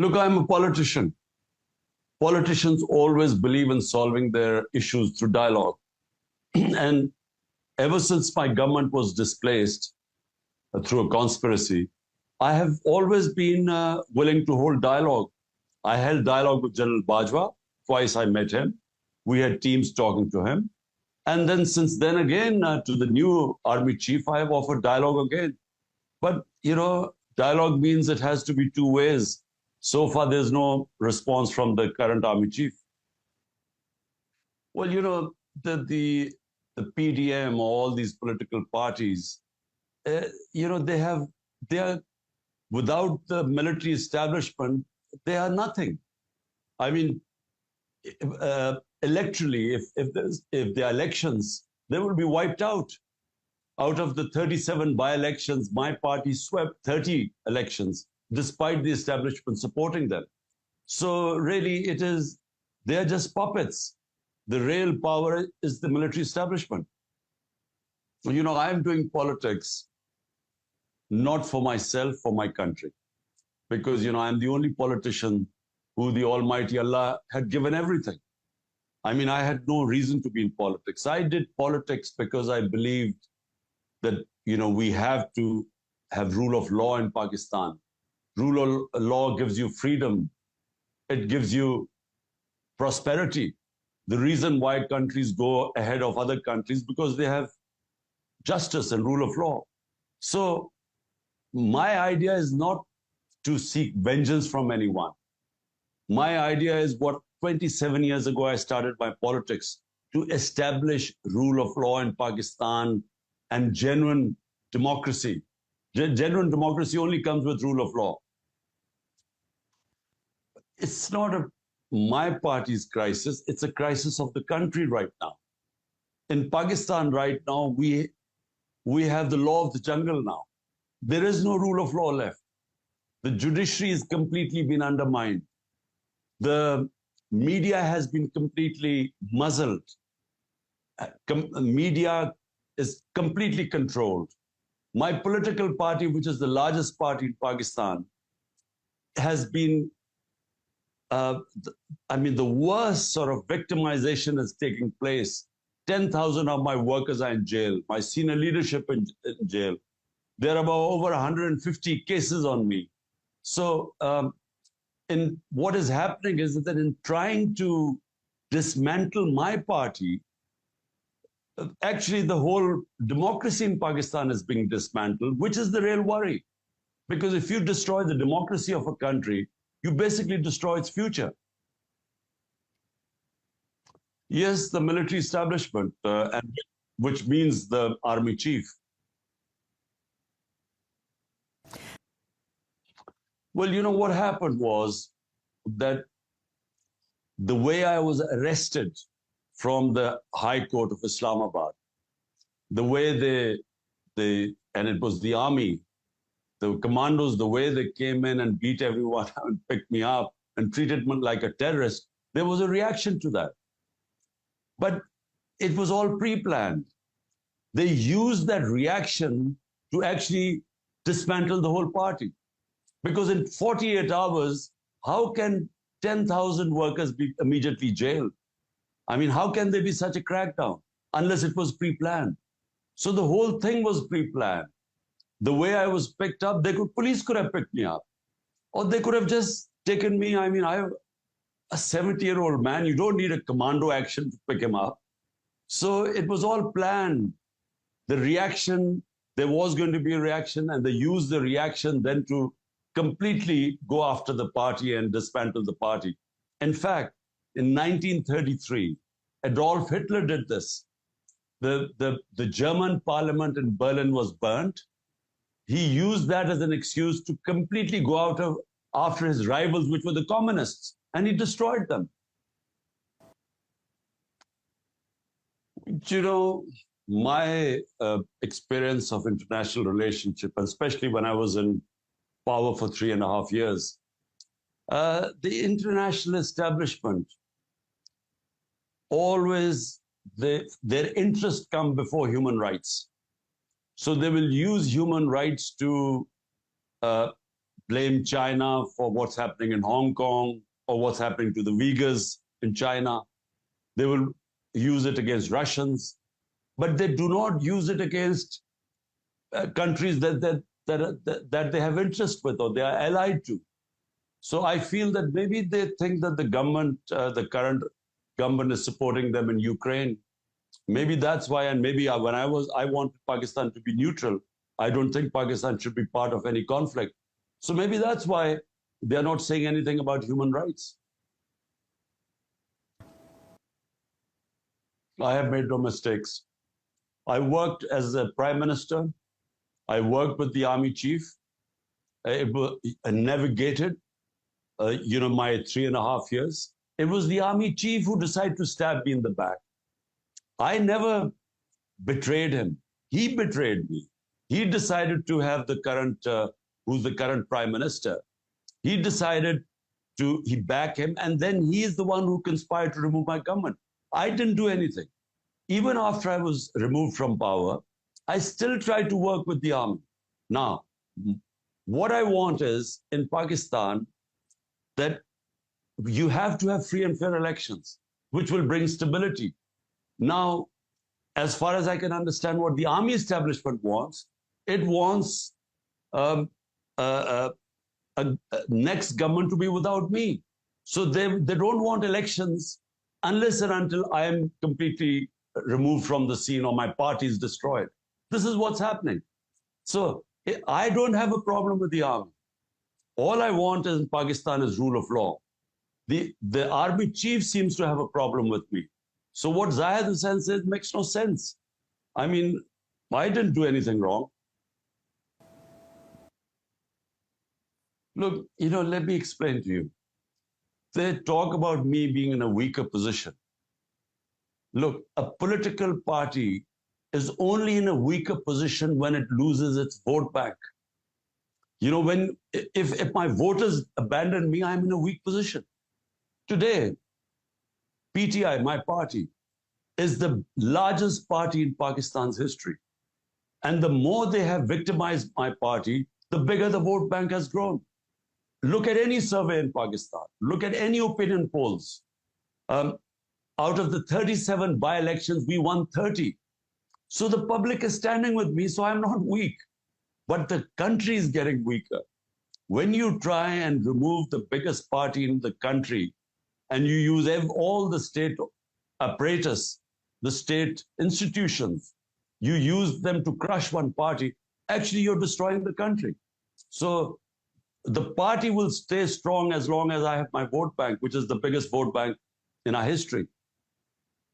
Look, I'm a politician. Politicians always believe in solving their issues through dialogue. And ever since my government was displaced through a conspiracy, I have always been willing to hold dialogue. I held dialogue with General Bajwa. Twice I met him. We had teams talking to him. And then since then again, to the new army chief, I have offered dialogue again. But, dialogue means it has to be two ways. So far, there's no response from the current army chief. Well, the PDM or all these political parties, they are, without the military establishment, they are nothing. I mean, electorally, if there are elections, they will be wiped out. Out of the 37 by-elections, my party swept 30 elections, despite the establishment supporting them. So really, they are just puppets. The real power is the military establishment. I'm doing politics not for myself, for my country. Because, I'm the only politician who the Almighty Allah had given everything. I mean, I had no reason to be in politics. I did politics because I believed that, we have to have rule of law in Pakistan. Rule of law gives you freedom. It gives you prosperity. The reason why countries go ahead of other countries because they have justice and rule of law. So my idea is not to seek vengeance from anyone. My idea is what 27 years ago I started my politics, to establish rule of law in Pakistan and genuine democracy. Genuine democracy only comes with rule of law. It's not my party's crisis, it's a crisis of the country right now. In Pakistan right now, we have the law of the jungle now. There is no rule of law left. The judiciary has completely been undermined. The media has been completely muzzled. Media is completely controlled. My political party, which is the largest party in Pakistan, has been, the worst sort of victimization is taking place. 10,000 of my workers are in jail, my senior leadership in jail. There are about over 150 cases on me. So what is happening is that in trying to dismantle my party, actually the whole democracy in Pakistan is being dismantled, which is the real worry. Because if you destroy the democracy of a country, you basically destroy its future. Yes, the military establishment, which means the army chief. Well, what happened was that the way I was arrested from the High Court of Islamabad, the way and it was the army, the commandos, the way they came in and beat everyone and picked me up and treated me like a terrorist, there was a reaction to that. But it was all pre-planned. They used that reaction to actually dismantle the whole party. Because in 48 hours, how can 10,000 workers be immediately jailed? I mean, how can there be such a crackdown unless it was pre-planned? So the whole thing was pre-planned. The way I was picked up, police could have picked me up. Or they could have just taken me. I mean, I'm a 70-year-old man. You don't need a commando action to pick him up. So it was all planned. The reaction, there was going to be a reaction, and they used the reaction then to completely go after the party and dismantle the party. In fact, in 1933, Adolf Hitler did this. The German parliament in Berlin was burnt. He used that as an excuse to completely go after his rivals, which were the communists, and he destroyed them. My experience of international relationship, especially when I was in power for 3.5 years, the international establishment always, their interests come before human rights. So they will use human rights to blame China for what's happening in Hong Kong or what's happening to the Uyghurs in China. They will use it against Russians, but they do not use it against countries that they have interest with or they are allied to. So I feel that maybe they think that the government, the current government, is supporting them in Ukraine. Maybe that's why, and maybe I wanted Pakistan to be neutral. I don't think Pakistan should be part of any conflict. So maybe that's why they're not saying anything about human rights. I have made no mistakes. I worked as a prime minister. I worked with the army chief. I navigated, my 3.5 years. It was the army chief who decided to stab me in the back. I never betrayed him. He betrayed me. He decided to have the current, who's the current prime minister. He decided he back him, and then he is the one who conspired to remove my government. I didn't do anything. Even after I was removed from power, I still tried to work with the army. Now, what I want is, in Pakistan, that you have to have free and fair elections, which will bring stability. Now, as far as I can understand what the army establishment wants, it wants a next government to be without me. So they don't want elections unless and until I am completely removed from the scene or my party is destroyed. This is what's happening. So I don't have a problem with the army. All I want in Pakistan is rule of law. The army chief seems to have a problem with me. So what Zahid Hussain says makes no sense. I mean, I didn't do anything wrong. Look, let me explain to you. They talk about me being in a weaker position. Look, a political party is only in a weaker position when it loses its vote bank. If my voters abandon me, I'm in a weak position. Today, PTI, my party, is the largest party in Pakistan's history. And the more they have victimized my party, the bigger the vote bank has grown. Look at any survey in Pakistan. Look at any opinion polls. Out of the 37 by-elections, we won 30. So the public is standing with me, so I'm not weak. But the country is getting weaker. When you try and remove the biggest party in the country, and you use all the state apparatus, the state institutions, you use them to crush one party, actually you're destroying the country. So the party will stay strong as long as I have my vote bank, which is the biggest vote bank in our history.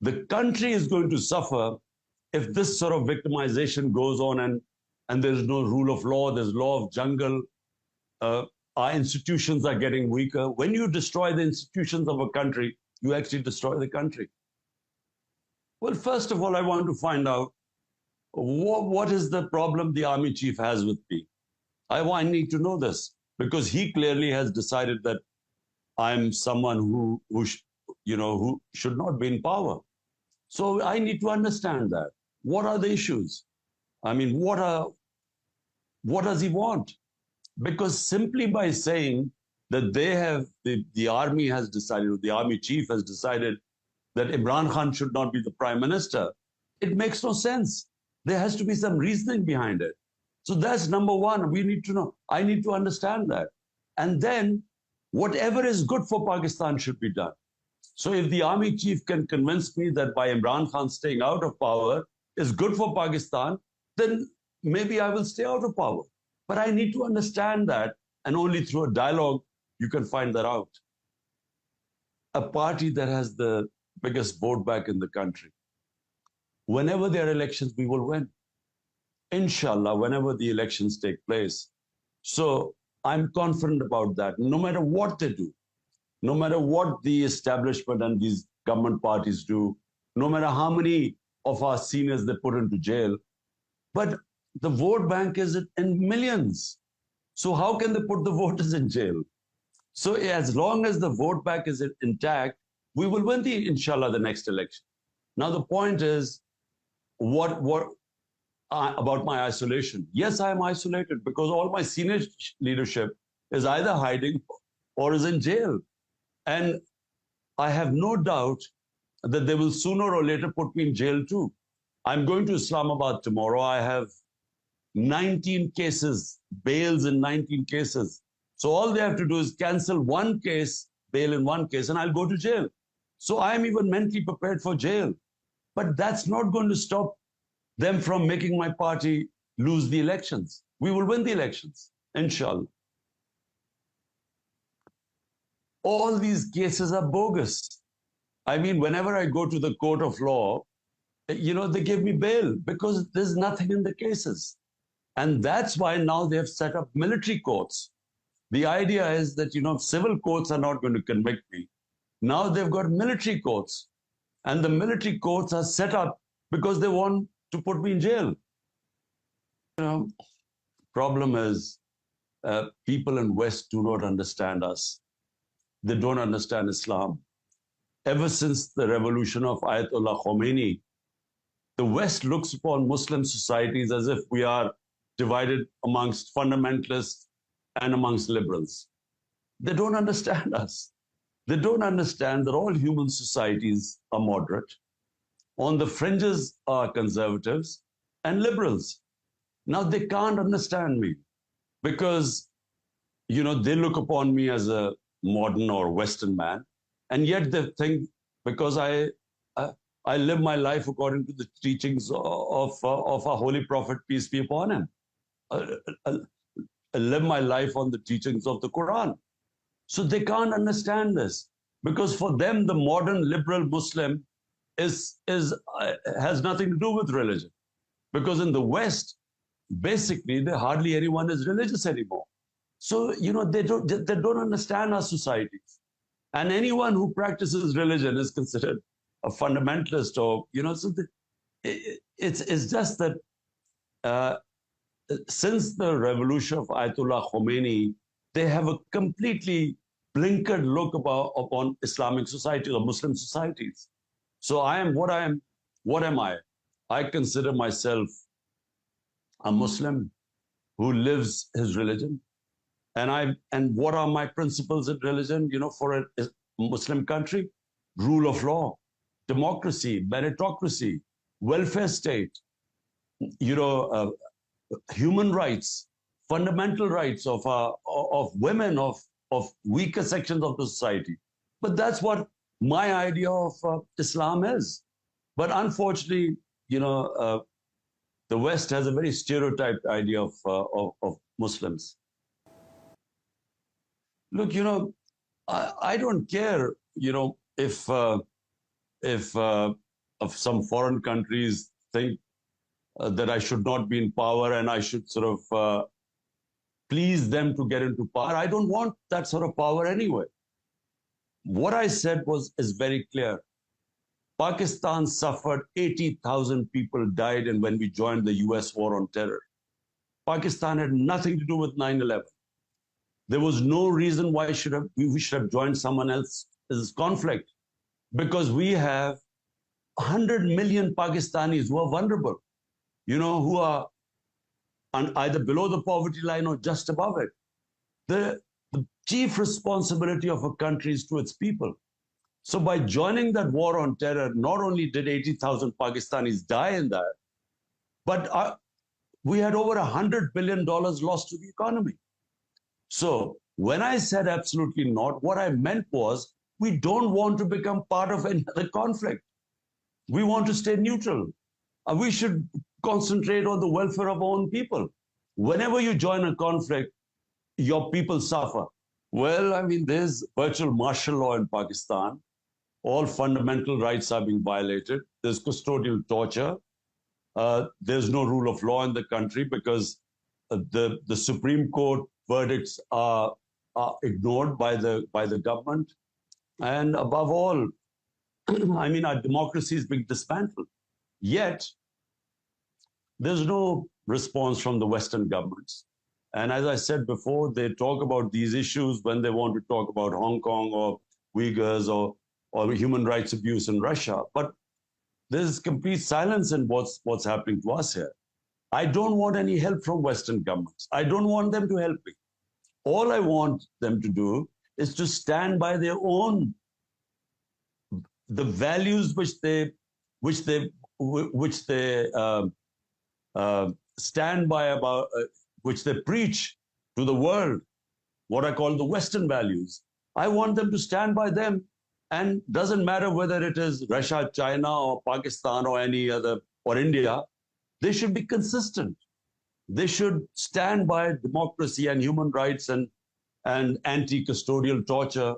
The country is going to suffer if this sort of victimization goes on and there's no rule of law, there's law of jungle, our institutions are getting weaker. When you destroy the institutions of a country, you actually destroy the country. Well, first of all, I want to find out what is the problem the army chief has with me. I need to know this because he clearly has decided that I'm someone who should not be in power. So I need to understand that. What are the issues? I mean, what does he want? Because simply by saying that the army has decided, or the army chief has decided that Imran Khan should not be the prime minister, it makes no sense. There has to be some reasoning behind it. So that's number one. We need to know. I need to understand that. And then whatever is good for Pakistan should be done. So if the army chief can convince me that by Imran Khan staying out of power is good for Pakistan, then maybe I will stay out of power. But I need to understand that, and only through a dialogue you can find that out. A party that has the biggest vote bank in the country, whenever there are elections, we will win. Inshallah, whenever the elections take place. So I'm confident about that. No matter what they do, no matter what the establishment and these government parties do, no matter how many of our seniors they put into jail, but the vote bank is in millions. So how can they put the voters in jail? So as long as the vote bank is intact, we will win inshallah, the next election. Now the point is, what about my isolation? Yes, I am isolated because all my senior leadership is either hiding or is in jail. And I have no doubt that they will sooner or later put me in jail too. I'm going to Islamabad tomorrow. I have 19 cases, bails in 19 cases. So all they have to do is cancel one case, bail in one case, and I'll go to jail. So I'm even mentally prepared for jail. But that's not going to stop them from making my party lose the elections. We will win the elections, inshallah. All these cases are bogus. I mean, whenever I go to the court of law, they give me bail because there's nothing in the cases. And that's why now they have set up military courts. The idea is that, civil courts are not going to convict me. Now they've got military courts. And the military courts are set up because they want to put me in jail. Problem is, people in West do not understand us. They don't understand Islam. Ever since the revolution of Ayatollah Khomeini, the West looks upon Muslim societies as if we are divided amongst fundamentalists and amongst liberals. They don't understand us. They don't understand that all human societies are moderate. On the fringes are conservatives and liberals. Now they can't understand me because, they look upon me as a modern or Western man, and yet they think because I live my life according to the teachings of our holy prophet, peace be upon him. I live my life on the teachings of the Quran. So they can't understand this because for them, the modern liberal Muslim has nothing to do with religion. Because in the West, basically, hardly anyone is religious anymore. So, they don't understand our societies. And anyone who practices religion is considered a fundamentalist or, so it's just that since the revolution of Ayatollah Khomeini, they have a completely blinkered look upon Islamic societies or Muslim societies. So what am I? I consider myself a Muslim who lives his religion. And what are my principles in religion, for a Muslim country? Rule of law, democracy, meritocracy, welfare state, human rights, fundamental rights of women, of weaker sections of the society. But that's what my idea of Islam is. But unfortunately, the West has a very stereotyped idea of Muslims. Look, I don't care, if some foreign countries think that I should not be in power and I should sort of please them to get into power. I don't want that sort of power anyway. What I said is very clear. Pakistan suffered 80,000 people died and when we joined the US war on terror. Pakistan had nothing to do with 9/11. There was no reason why we should have joined someone else's conflict because we have 100 million Pakistanis who are vulnerable, who are either below the poverty line or just above it. The chief responsibility of a country is to its people. So by joining that war on terror, not only did 80,000 Pakistanis die in that, but we had over $100 billion lost to the economy. So when I said absolutely not, what I meant was we don't want to become part of any other conflict. We want to stay neutral. We should concentrate on the welfare of our own people. Whenever you join a conflict, your people suffer. Well, I mean, there's virtual martial law in Pakistan. All fundamental rights are being violated. There's custodial torture. There's no rule of law in the country because the Supreme Court verdicts are ignored by the government. And above all, I mean, our democracy is being dismantled. Yet, there's no response from the Western governments. And as I said before, they talk about these issues when they want to talk about Hong Kong or Uyghurs or human rights abuse in Russia. But there's complete silence in what's happening to us here. I don't want any help from Western governments. I don't want them to help me. All I want them to do is to stand by their own, the values which they which they stand by, about which they preach to the world, what I call the Western values. I want them to stand by them, and doesn't matter whether it is Russia, China, or Pakistan, or any other, or India. They should be consistent. They should stand by democracy and human rights, and anti-custodial torture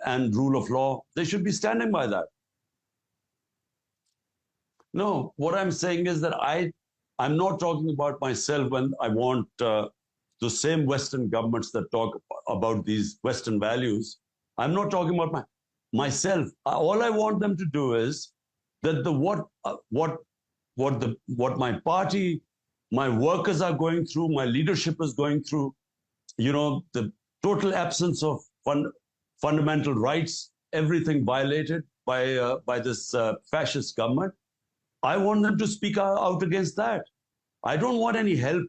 and rule of law. They should be standing by that. No, what I'm saying is that I'm not talking about myself when I want the same Western governments that talk about these Western values. I'm not talking about myself. All I want them to do is that what my party, my workers are going through, my leadership is going through, the total absence of fundamental rights, everything violated by this fascist government. I want them to speak out against that. I don't want any help,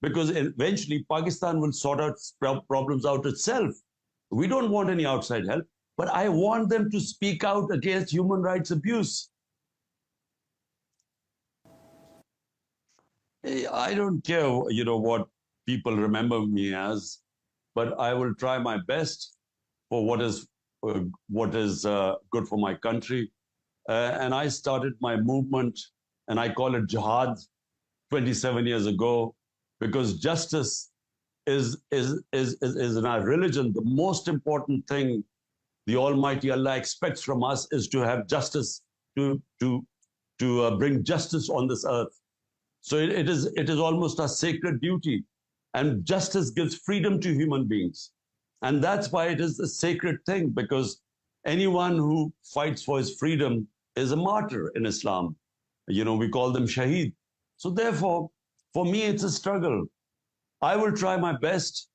because eventually Pakistan will sort out problems out itself. We don't want any outside help, but I want them to speak out against human rights abuse. I don't care, what people remember me as, but I will try my best for what is good for my country. And I started my movement, and I call it jihad, 27 years ago, because justice is in our religion the most important thing the Almighty Allah expects from us, is to have justice, to bring justice on this earth. So it is almost a sacred duty, and justice gives freedom to human beings, and that's why it is a sacred thing, because anyone who fights for his freedom is a martyr in Islam. We call them shaheed. So therefore, for me, it's a struggle. I will try my best.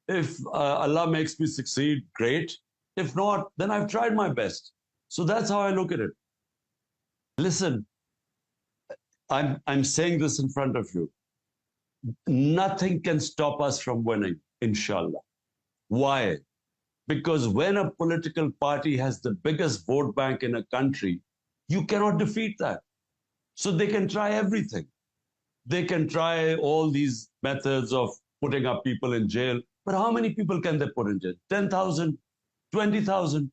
If Allah makes me succeed, great. If not, then I've tried my best. So that's how I look at it. Listen, I'm saying this in front of you. Nothing can stop us from winning, inshallah. Why? Because when a political party has the biggest vote bank in a country, you cannot defeat that. So they can try everything. They can try all these methods of putting up people in jail. But how many people can they put in jail? 10,000, 20,000.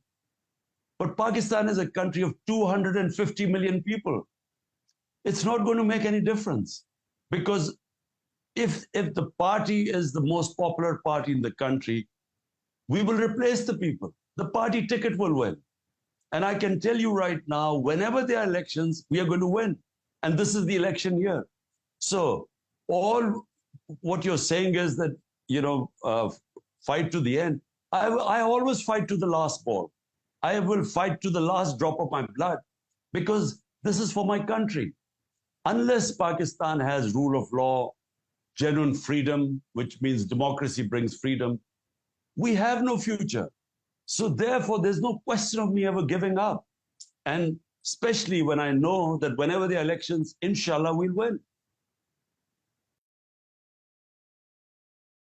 But Pakistan is a country of 250 million people. It's not going to make any difference, because if the party is the most popular party in the country, we will replace the people. The party ticket will win. And I can tell you right now, whenever there are elections, we are going to win. And this is the election year. So all what you're saying is that, fight to the end. I always fight to the last ball. I will fight to the last drop of my blood, because this is for my country. Unless Pakistan has rule of law, genuine freedom, which means democracy brings freedom, we have no future. So therefore, there's no question of me ever giving up. And especially when I know that whenever the elections, inshallah, we'll win.